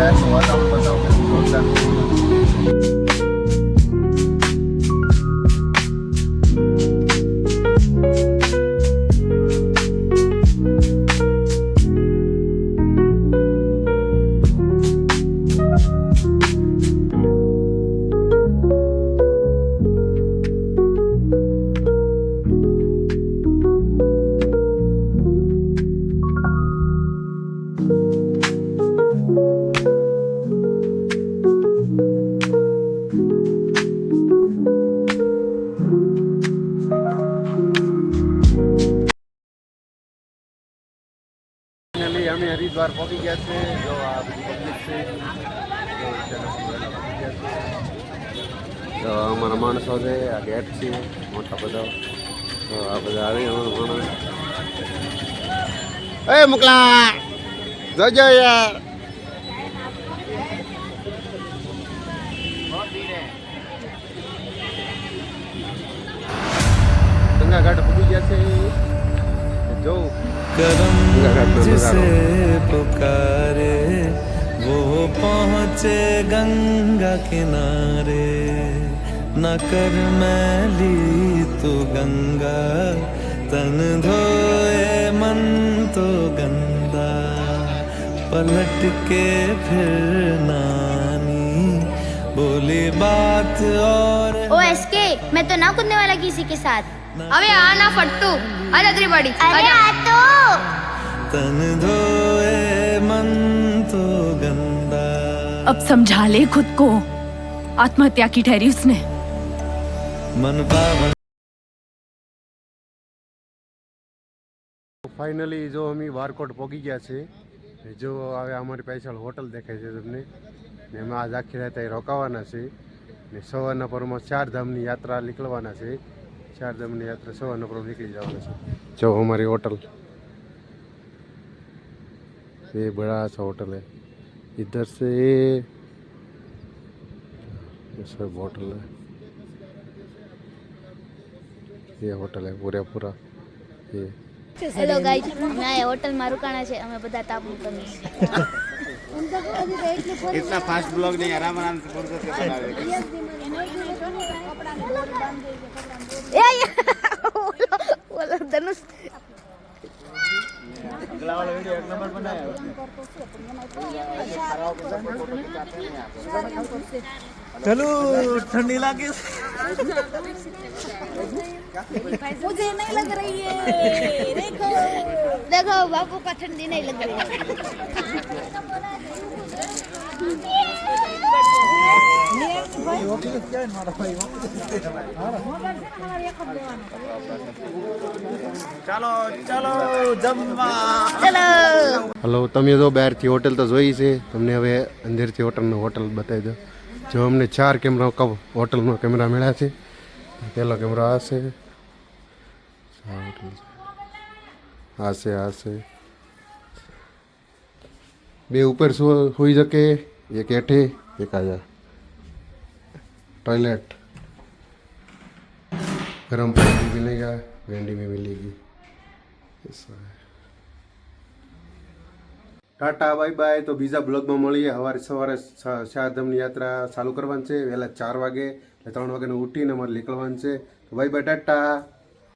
બહારનું વાતાવરણ બતાવું જોરદાર. ફાઇનલી અમે હરિદ્વાર પહોંચી ગયા છે. જો આ બધી પબ્લિક છે, તો અમારા માણસો છે. આ ગેટ છે મોટા બધા. તો આ બધા આવી અમારા માણસ. એ મુકલા જોજો યાર. ગંગા ઘાટ પહોંચી ગયા છે. જો करम जिसे पुकारे वो पहुँचे गंगा किनारे न कर मैली तू गंगा तन धोए मन तो गंदा पलट के फिर नानी बोली बात और ओ एसके मैं तो ना कूदने वाला किसी के साथ. अबे आना फट्टू आ जा बड़ी अरे आ तो तन धोए मन तो गंदा अब समझा ले खुद को. आत्महत्या की ठहरी उसने. मन पावन ફાઇનલી જો અમે વારકોટ પહોંચી ગયા છે. જો હવે અમારી પાછળ હોટલ દેખાય છે તમને ને એમાં આજ આખી રાત અહીં રોકાવાના છે ને સવારના પરમાં 4 ધામની યાત્રા નીકળવાના છે. 4 ધામની યાત્રા સવારના પરમાં નીકળી જવાના છે. જો हमारी होटल ये बड़ा सा होटल है. इधर से ये सब होटल है. ये होटल है पूरा ये. હેલો ગાઈઝ, અમે આ હોટલમાં રોકાણા છે. અમે બધા તાપુ કરીએ. इतना फास्ट ब्लॉग नहीं, आराम आराम से बोल सकते बनावे. બોલો ધનુષ. अगला वाला वीडियो 1 नंबर बनाया. चलो ठंडी लगे. मुझे नहीं लग रही है. देखो देखो बापू का ठंडी नहीं लग रही है. चलो चलो जम्मा. ચલો હલો, તમે જો બહારથી હોટલ તો જોઈ છે. તમને હવે અંદરથી હોટલ બતાવી દો. જો અમને 4 કેમેરા હોટલનો કેમેરા મળ્યા છે. પહેલો કેમેરો આ છે, આ છે. 2 ઉપર હોઈ શકે, એક હેઠે, એક આજા. टॉयलेट गर्म पानी भी मिलेगा, वेंडी में मिलेगी. ऐसा है. Tata bye bye. તો બીજા બ્લોગમાં મળીએ. સવારે 4 ધામની યાત્રા ચાલુ કરવાની છે વહેલા 4 વાગે. એટલે 3 વાગે ઉઠીને અમારે નીકળવાનું છે. તો બાય બાય, ટાટા.